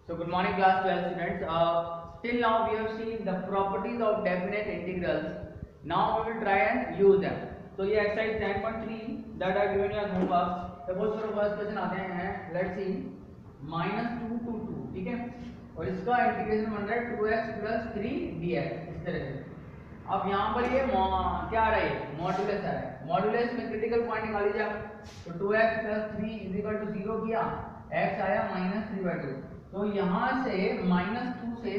So good morning class 12 students. Till now we have seen the properties of definite integrals. Now we will try and use them. So ये exercise 10.3 that I given you as homework. Suppose for first question आते हैं. Let's see -2 to 2 ठीक है और इसका integration बन रहा है 2x plus 3 dx इस तरह से. अब यहाँ पर ये क्या आ रहा है मॉडुलस आ रहा है. मॉडुलस में क्रिटिकल पॉइंट निकाल लीजिए आप. तो 2x plus 3 is equal to 0 किया, x आया -3/2. तो यहाँ से -2 से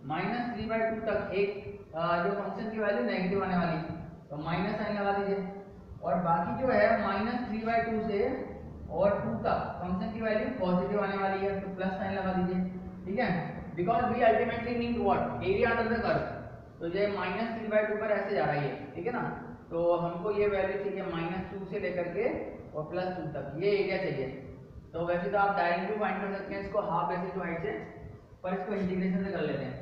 -3/2 तक एक जो फंक्शन की वैल्यू नेगेटिव आने वाली है तो माइनस साइन लगा दीजिए. और बाकी जो है -3/2 से और 2 तक फंक्शन की वैल्यू पॉजिटिव आने वाली है तो प्लस साइन लगा दीजिए. ठीक है, because we ultimately need what area under the curve. तो ये -3/2 पर ऐसे जा रही है. ठीक है ना, तो हमको ये वैल्यू चाहिए -2 से लेकर के और +2 तक ये एरिया चाहिए. तो वैसे तो आप डायरेक्टली फाइंड कर सकते हैं इसको हाफ बेसिस टू हाइट से, पर इसको इंटीग्रेशन से कर लेते हैं.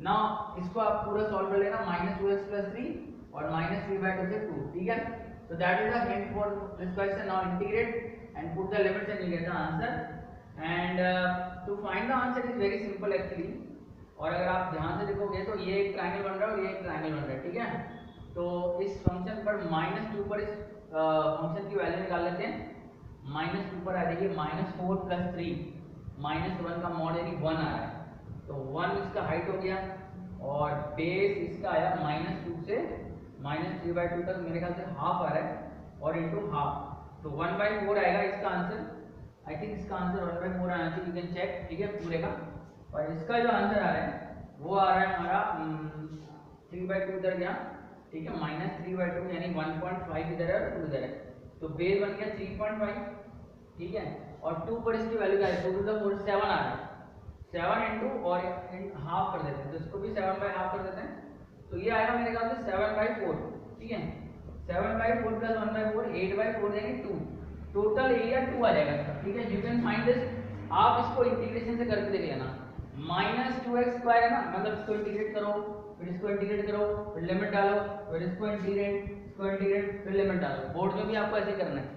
ना इसको आप पूरा सॉल्व कर लेना -2x + 3 और -3/2 से 2. ठीक है, so that is the hint for this question. Now integrate and put the limits and you get the answer. And to find the answer is very simple actually. और अगर आप ध्यान से देखोगे तो ये एक ट्रायंगल बन रहा है और ये एक ट्रायंगल बन रहा है. ठीक है, तो इस फंक्शन पर -2 पर इस फंक्शन की वैल्यू निकाल लेते हैं. -2 पर आ जाइए -4 + 3 -1 का मॉड यानी 1 आ रहा है. तो 1 इसका हाइट हो गया और बेस इसका आया -2 से -3/2 तक मेरे ख्याल से हाफ आ रहा है और इनटू हाफ तो 1/4 आएगा इसका आंसर. आई थिंक इसका आंसर 1/4 आना चाहिए. You can check. ठीक है, पूरे का. और इसका जो आंसर आ रहा है वो आ रहा है हमारा 3/2 इधर गया. ठीक है, -3/2 यानी 1.5 इधर है और 2 इधर है. तो बेस बन गया 3.5. ठीक है, और 2 पर इसकी वैल्यू क्या है 2 to the 4 7 आ रहा है. 7 इंटू और हाफ कर देते हैं तो इसको भी 7/2 कर देते हैं. तो ये आएगा मेरे ख्याल से 7/4. ठीक है, 7/4 + 1/4 8/4 यानी 2. टोटल एरिया 2 आ जाएगा इसका. ठीक है, यू कैन फाइंड दिस. आप इसको इंटीग्रेशन से करके देख लेना. -2x² है ना, मतलब इसको इंटीग्रेट करो फिर इसको इंटीग्रेट करो फिर लिमिट डालो फिर इसको इंटीग्रेट फिर लिमिट डालो. बोर्ड में भी आपको ऐसे करना है.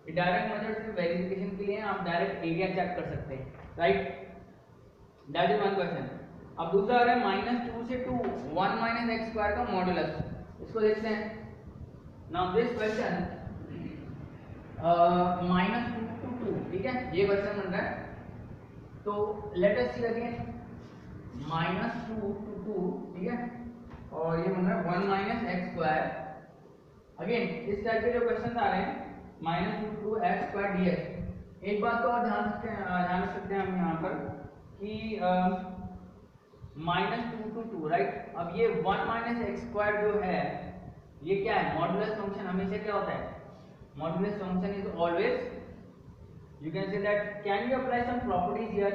ये डायरेक्ट मेथड सिर्फ वेरिफिकेशन के लिए आप डायरेक्ट एरिया चेक कर सकते हैं. Right, that is one question. अब दूसरा आ रहा है -2 से 2 1 - x² का मॉडुलस. इसको देखते हैं. Now this question -2 to 2. ठीक है, ये क्वेश्चन बन रहा है. तो let us see again -2 to 2. ठीक है, और ये बन रहा है 1 - x². अगेन इस टाइप के जो क्वेश्चन आ रहे हैं -2 to x² dx. एक बात तो और ध्यान रख सकते हैं हम यहाँ पर कि -2 to 2 राइट. अब ये 1 - x² जो है ये क्या है मॉडुलस फंक्शन. हमेशा क्या होता है modulus function is always you can say that can you apply some properties here.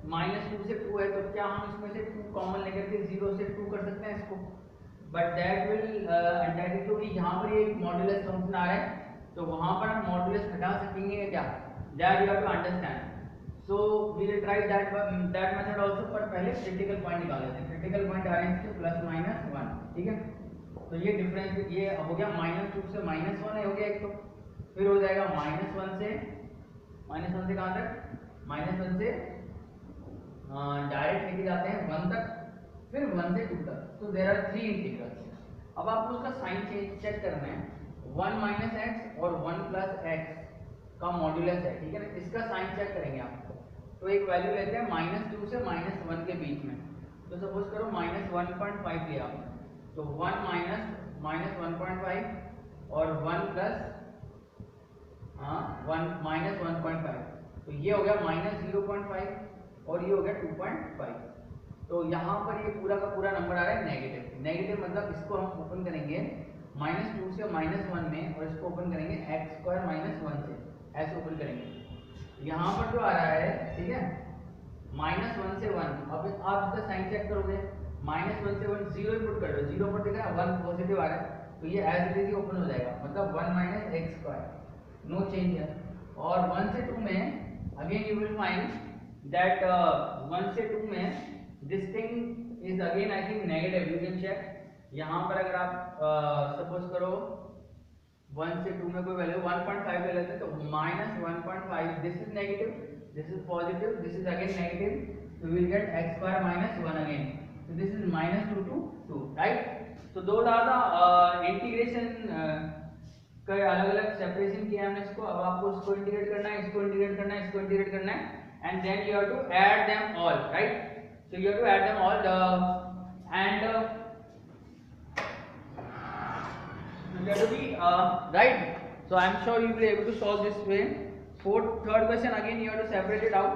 -2 से 2 है तो क्या हम इसमें से 2 कॉमन लेकर के 0 से 2 कर सकते हैं इसको. बट दैट विल अनटाइटल क्योंकि यहाँ पर ये मॉडुलस फंक्शन आ रहा है तो वहाँ पर हम मॉडुलस हटा सकेंगे क्या. That you have to understand. So we will try that method also. पर पहले क्रिटिकल पॉइंट निकाल लेते हैं. क्रिटिकल पॉइंट आ रहे हैं इसके +-1. ठीक है, तो ये डिफरेंस ये हो गया -2 से -1 हो गया एक. तो फिर हो जाएगा -1 से कहाँ तक -1 से डायरेक्ट लेके जाते हैं 1 तक फिर 1 से 2 तक. तो देयर आर 3 इंटीग्रल्स. अब आपको उसका साइन चेक करना है. 1 - x और 1 + x का मॉड्यूलस है. ठीक है ना, इसका साइन चेक करेंगे आप. तो एक वैल्यू लेते हैं -2 से -1 के बीच में. तो सपोज करो -1.5 लिया आपने. तो 1 - -1.5 और 1 + 1 - 1.5. तो ये हो गया -0.5 और ये हो गया 2.5. तो यहाँ पर ये पूरा का पूरा नंबर आ रहा है नेगेटिव. नेगेटिव मतलब इसको हम ओपन करेंगे -2 से -1 में और इसको ओपन करेंगे x² - 1 से. ऐसे ओपन करेंगे. यहाँ पर जो आ रहा है ठीक है -1 से 1. अब आप इसका साइन चेक करोगे -1 से 1 0 इनपुट कर दो. 0 पर दिख रहा है 1 पॉजिटिव आ रहा है तो ये एज इट इज ओपन हो जाएगा. मतलब 1 - x². नो चेंज है. और 1 से 2 में again you will find that 1 से 2 में this thing is again I think negative. You can check. यहाँ पर अगर आप सपोज करो 1 से 2 में कोई वैल्यू 1.5 ले लेते हैं तो -1.5 this is negative. this is positive, this is again negative, so we will get x square minus 1 again. So this is minus 2 to 2, right? So those are the integration का अलग अलग सेपरेशन किया हमने इसको. अब आपको इसको इंटीग्रेट करना है, इसको इंटीग्रेट करना है, इसको इंटीग्रेट करना है, and then you have to add them all, right? So you have to add them all and you have to be right. So I am sure you will be able to solve this way. Third question again you have to separate it out.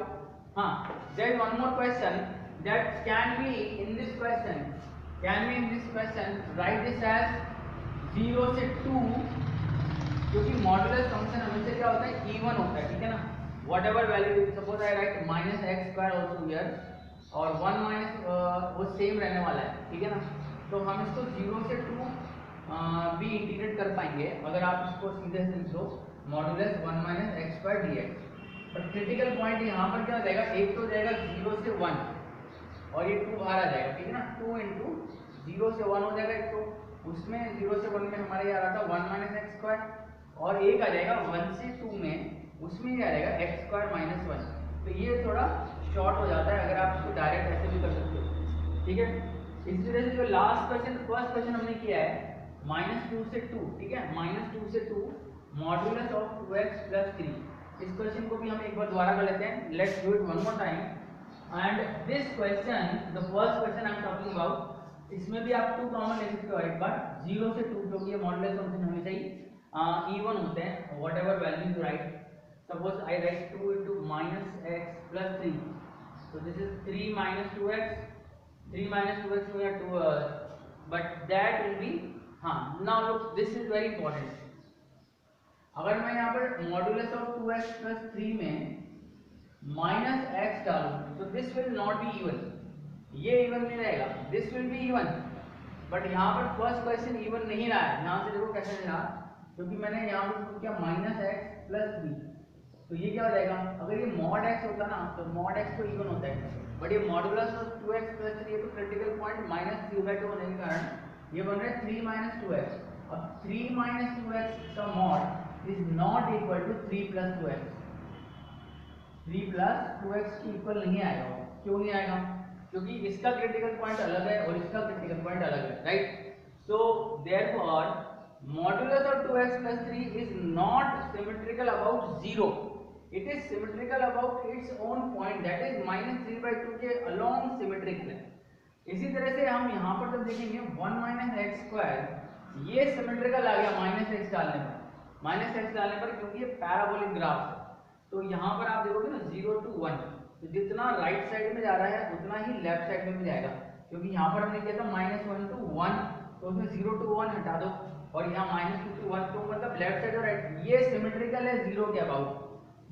There is one more question that can be in this question. Write this as 0 से 2, क्योंकि modulus function हमेशा क्या होता है, even होता है, ठीक है ना. What ever value, suppose I right minus x square also here, और 1 माइनस वो सेम रहने वाला है, ठीक है ना. तो हम इसको 0 से 2 भी इंटीग्रेट कर पाएंगे अगर आप इसको सीधे से लिख दो modulus 1 minus x square D x. But critical point यहाँ पर क्या हो जाएगा, एक तो जाएगा 0 से 1 और ये 2 बाहर आ जाएगा, ठीक है ना. 2 इंटू 0 से 1 हो जाएगा एक, तो उसमें 0 से 1 में हमारे ये आ रहा था 1 माइनस एक्स स्क्वायर, और एक आ जाएगा 1 से 2 में, उसमें ये आ जाएगा एक्स स्क्वायर माइनस 1. तो ये थोड़ा शॉर्ट हो जाता है अगर आप इसको डायरेक्ट ऐसे भी कर सकते हो, ठीक है. इस वजह से जो लास्ट क्वेश्चन, फर्स्ट क्वेश्चन हमने किया है -2 से 2, ठीक है, -2 से 2 मॉडुलस ऑफ 2x प्लस 3. इस क्वेश्चन को भी हम एक बार दोबारा कर लेते हैं. Let's do it one more time. And this question, the first question I am talking about, इसमें भी आप 2 कॉमन ले सकते हो एक बार. 0 से 2, क्योंकि ये मॉडुलस फंक्शन हमेशा ही इवन होते हैं, what ever value you right. Suppose I right 2 into minus x plus 3, so this is 3 minus 2x, 3 minus 2x we have to but that will be now look, this is very important. अगर मैं यहाँ पर modulus of 2x plus 3 में minus x डालूं, तो this will not be even, ये even नहीं रहेगा, this will be even. But यहाँ पर फर्स्ट क्वेश्चन इवन नहीं रहा है. यहाँ से देखो कैसे नहीं रहा, क्योंकि मैंने यहाँ पर क्या माइनस एक्स प्लस 3, तो ये क्या हो जाएगा, अगर ये मॉड एक्स होता ना तो मॉड एक्स तो इवन होता है, बट ये मॉडुलस ऑफ 2x प्लस 3 ये तो क्रिटिकल पॉइंट -3/2 होने के कारण ये बन रहा है 3 minus 2x. अब 3 minus 2x का mod is not equal to 3 plus 2x. 3 plus 2x की इक्वल नहीं आएगा. क्यों नहीं आएगा, क्योंकि इसका क्रिटिकल पॉइंट अलग है और इसका क्रिटिकल पॉइंट अलग है, right. So therefore modulus of 2x plus 3 is not symmetrical about 0. It is symmetrical about its own point, that is -3/2 के along symmetric है. इसी तरह से हम यहाँ पर जब देखेंगे 1 माइनस एक्स स्क्वायर, ये सिमेट्रिकल आ गया -x डालने पर, क्योंकि ये पैराबोलिक ग्राफ है. तो यहाँ पर आप देखोगे ना 0 to 1, तो जितना राइट साइड में जा रहा है उतना ही लेफ्ट साइड में भी जाएगा, क्योंकि यहाँ पर हमने किया था -1 to 1, तो उसमें 0 to 1 हटा दो, और यहाँ -2 to 1, तो मतलब लेफ्ट साइड और राइट ये सिमेट्रिकल है 0 के अबाउट,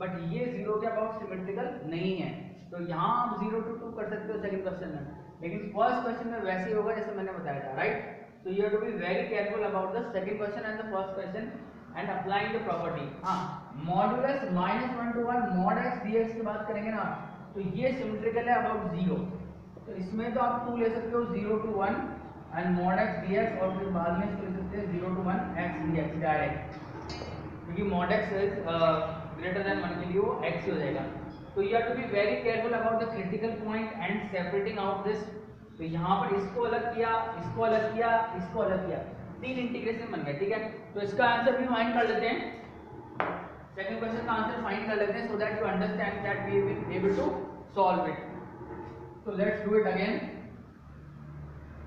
बट ये 0 के अबाउट सिमेट्रिकल नहीं है. तो यहाँ आप 0 to 2 कर सकते हो सेकंड क्वेश्चन में, लेकिन फर्स्ट क्वेश्चन में वैसे ही होगा जैसे मैंने बताया था, right. So you have to be very careful about the second question and the first question and applying the property. Modulus -1 to 1 mod x dx की बात करेंगे ना, तो ये सिमेट्रिकल है अबाउट 0, तो इसमें तो आप 2 ले सकते हो 0 to 1 and mod x dx, और फिर बाद में इसको ले सकते हैं 0 to 1 x dx डायरेक्ट, क्योंकि mod x is greater than 1 के लिए वो x हो जाएगा. तो you have to be very careful about the critical point and separating out this. तो यहाँ पर इसको अलग किया, इसको अलग किया, इसको अलग किया, 3 इंटीग्रेशन बन गया, ठीक है. तो इसका आंसर भी फाइंड कर लेते हैं, सेकंड क्वेश्चन का आंसर फाइंड कर लेते हैं, so that you understand that we will be able to solve it. So let's do it again.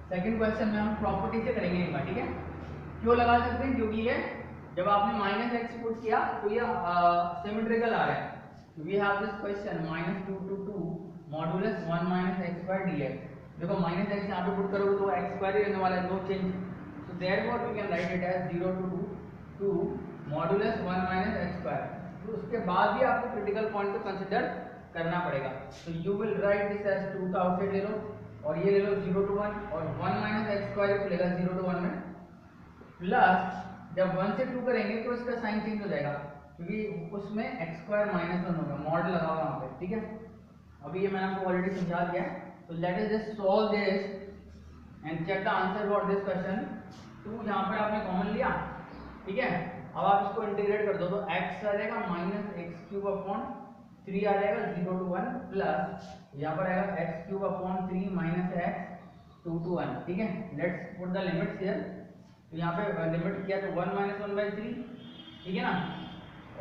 Second question में हम प्रॉपर्टी से करेंगे एक बार, ठीक है. क्यों लगा सकते हैं, क्योंकि ये जब आपने -x पुट किया तो ये सिमेट्रिकल आ रहा है. We have this question -2 to 2 modulus 1 minus x square dx. देखो -x यहाँ पे पुट करोगे तो x square ही रहने वाला है, no change. So therefore we can write it as 0 to 2 modulus 1 minus x square. तो उसके बाद भी आपको क्रिटिकल पॉइंट को कंसीडर करना पड़ेगा. तो you will write this as 2 का आउटसाइड ले लो, और ये ले लो 0 to 1, और 1 minus x square खुलेगा 0 to 1 में, प्लस जब 1 से 2 करेंगे तो इसका साइन चेंज हो जाएगा, क्योंकि उसमें x square -1 होगा, मॉड लगा हुआ वहाँ पे, ठीक है. अभी ये मैंने आपको ऑलरेडी समझा दिया है. तो let us just solve this and check the answer for this question. 2 यहाँ पर आपने कॉमन लिया, ठीक है. अब आप इसको इंटीग्रेट कर दो, तो x आ जाएगा -x³ अपॉन 3 आ जाएगा 0 to 1 प्लस यहाँ पर आएगा x cube upon 3 minus x 2 to 1। ठीक है, let's put the limits here. तो यहाँ पे लिमिट किया तो 1 माइनस 1/3, ठीक है ना,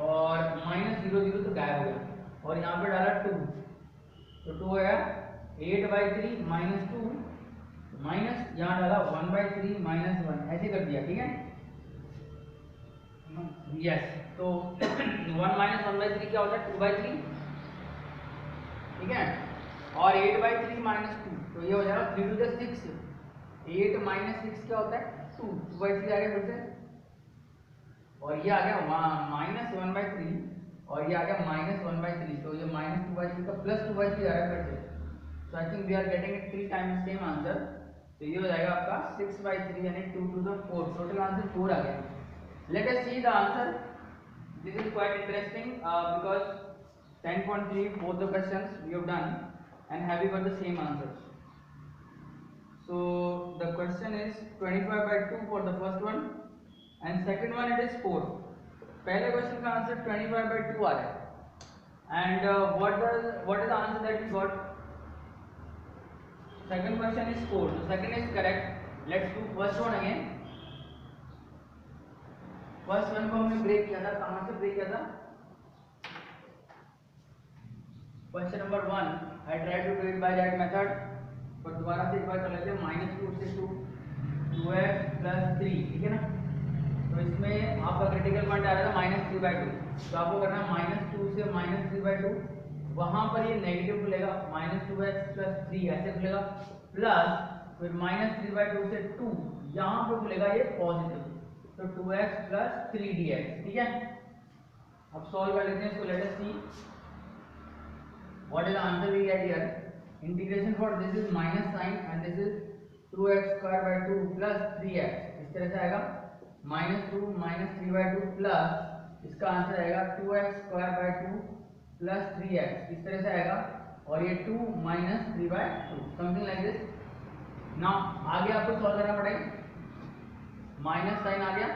और माइनस 0 तो गायब हो गया, और यहाँ पे डाला 2 तो 2 आया 8/3 माइनस 2 माइनस यहाँ डाला 1/3 माइनस 1, ऐसे कर दिया। ठीक है, यस। तो 1 माइनस 1/3 क्या होता है 2/3, ठीक है, और 8/3 माइनस 2 तो ये हो जाएगा 3 to the 6। 8 माइनस 6 क्या होता है 2/3 आ गया फिर से, और ये आ गया माइनस 1/3 और ये आ गया माइनस 1/3, तो ये माइनस 2/3 का प्लस 2/3 आ रहा है फिर से। So I think we are getting it 3 times same answer. तो ये हो जाएगा आपका 6/3 यानी 2 to the 4, टोटल आंसर 4 आ गया। Let us see the answer. This is quite interesting because 10.3 both the questions we have done and have we got the same answers. So the question is 25/2 for the first one and second one it is 4. पहले question का answer 25/2 आ रहा है and what is the answer that we got? Second question is 4. So second is correct. Let's do first one again. First one को हमने break किया था, कहां से ब्रेक किया था? Question number 1 I try to do it by that method, पर दोबारा से एक बार कर लेते हैं। -2 से 2 2x + 3, ठीक है ना। तो इसमें आपका क्रिटिकल पॉइंट आ रहा था -3/2, तो आपको करना है -2 से -3/2, वहां पर ये नेगेटिव खुलेगा -2x + 3 ऐसे खुलेगा, प्लस फिर -3/2 से 2 यहां पे खुलेगा ये पॉजिटिव, तो 2x + 3dx, ठीक है। अब सॉल्व कर लेते हैं इसको। Let us see what is the answer we get here. Integration for this is minus sign and this is 2x² 2 + 3x, इस तरह से आएगा -2 -3/2 प्लस इसका आंसर आएगा 2x² 2 + 3x, इस तरह से आएगा, और ये 2 - 3/2 समथिंग लाइक दिस। नाउ आगे आपको सॉल्व करना पड़ेगा। माइनस साइन आ गया,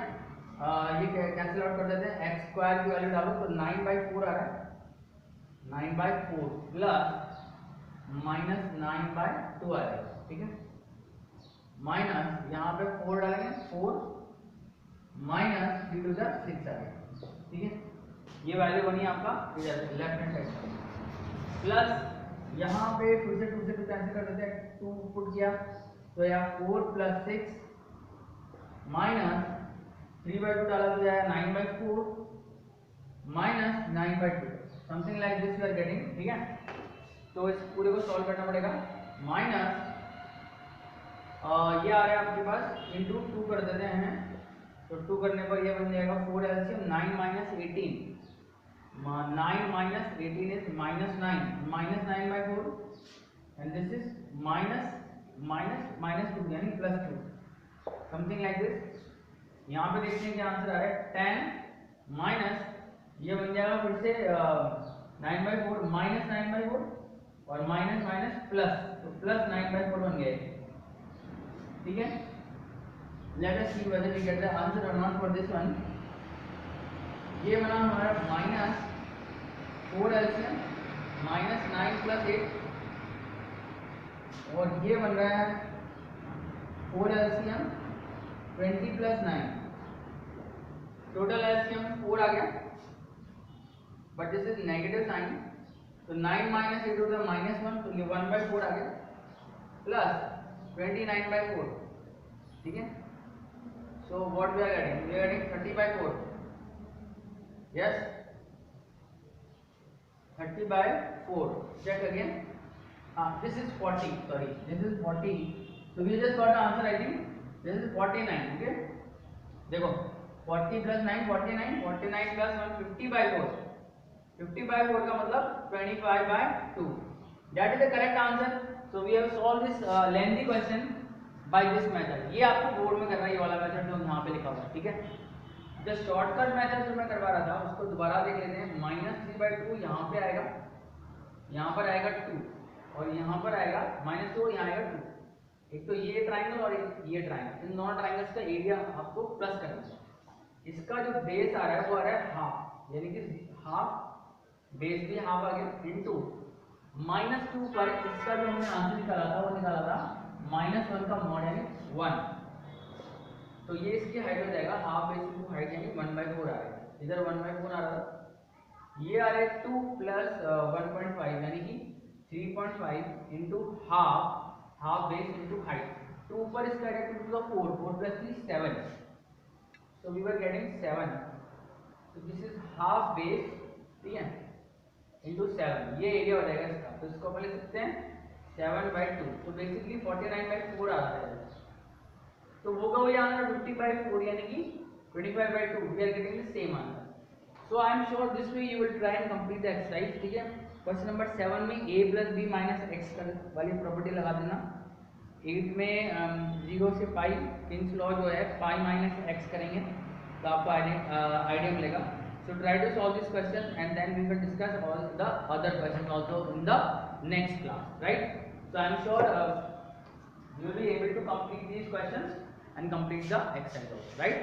ये कैंसिल आउट कर देते हैं, x² की वैल्यू डालो तो 9/4 आ रहा है, 9/4 प्लस -9/2 आ जाएगा, ठीक है, माइनस यहाँ पे 4 डालेंगे, 4 - 3 to the 6 आ गया, ठीक है। ये वैल्यू बनी आपका इधर लेफ्ट हैंड साइड, प्लस यहाँ पे फिर से 2 से 2 कैंसिल कर देते हैं, 2 पुट किया तो यहाँ 4 + 6 -3/2 डाला तो जाएगा 9/4 -9/2, something like this you are getting, ठीक है। तो इस पूरे को सॉल्व करना पड़ेगा। माइनस ये आ रहा है आपके पास, इंटू 2 कर देते हैं, तो 2 करने पर ये बन जाएगा 4 LCM 9 - 18, 9 - 18 is -9 -9/4 and this is -2 यानी +2, समथिंग लाइक दिस। यहाँ पे देखते हैं क्या आंसर आ रहा है, 10 माइनस ये बन जाएगा फिर से 9/4 -9/4 और माइनस माइनस प्लस, तो प्लस 9/4 बन गया, ठीक है। Let us see whether we get the answer और नॉट फॉर दिस वन। ये बना हमारा -4 LCM -9 + 8, और ये बन रहा है 4 LCM 20 + 9, टोटल LCM 4 आ गया, but this is negative sign, तो 9 - 8 टू द -1, तो ये 1/4 आ गया, प्लस 29/4, ठीक है। So what we are getting, we are getting 30/4, yes 30/4, check again, this is 40, sorry, this is 40, so we just got the answer, I think this is 49, okay। देखो 40 + 9 49, 49 + 1 50/4, 50/4 का मतलब 25/2, that is the correct answer। so we have solved this lengthy question by this method। ये आपको board में करना है, ये वाला मेथड जो यहाँ पे लिखा हुआ है, ठीक है। जो शॉर्टकट मेथड जो मैं करवा रहा था उसको दोबारा देख लेते हैं। -3/2 यहाँ पे आएगा, यहाँ पर आएगा 2 और यहाँ पर आएगा -2, यहाँ आएगा 2। एक तो ये ट्राइंगल और एक ये ट्राइंगल, इन दोनों ट्राइंगल्स का एरिया आपको प्लस करना है। इसका जो बेस आ रहा है वो आ रहा है हाफ, यानी कि हाफ बेस भी हाफ आ गया इंटू -2 पर इसका जो हमने आंसर निकाला था वो निकाला था -1 का मॉड यानी 1, तो ये इसकी हाइट हो जाएगा हाफ बेस इंटू हाइट यानी 1/4 आ रहा है, इधर 1/4 आ रहा था, ये आ रहा है 2 प्लस 1.5 यानी कि 3.5 into half base into height, 2 पर इसका है 2 to the 4, 4 plus 3 7, so we were getting 7, so this is half base, ठीक है, इंटू 7, ये एरिया हो जाएगा इसका, तो इसको अपन लिख सकते हैं 7/2, तो बेसिकली 49/4 आ रहा है, तो होगा वही आंसर 50/4 यानी कि 25/2, we are getting the same answer. So I am sure this way you will try and complete the exercise, ठीक है। क्वेश्चन नंबर 7 में a + b - x वाली प्रॉपर्टी लगा देना, 8 में 0 से पाई किंग्स लॉ जो है पाई - x करेंगे तो आपको आइडिया मिलेगा। So try to solve this question and then we will discuss all the other questions also in the next class, right? So I am sure you will be able to complete these questions and complete the exercise also, right?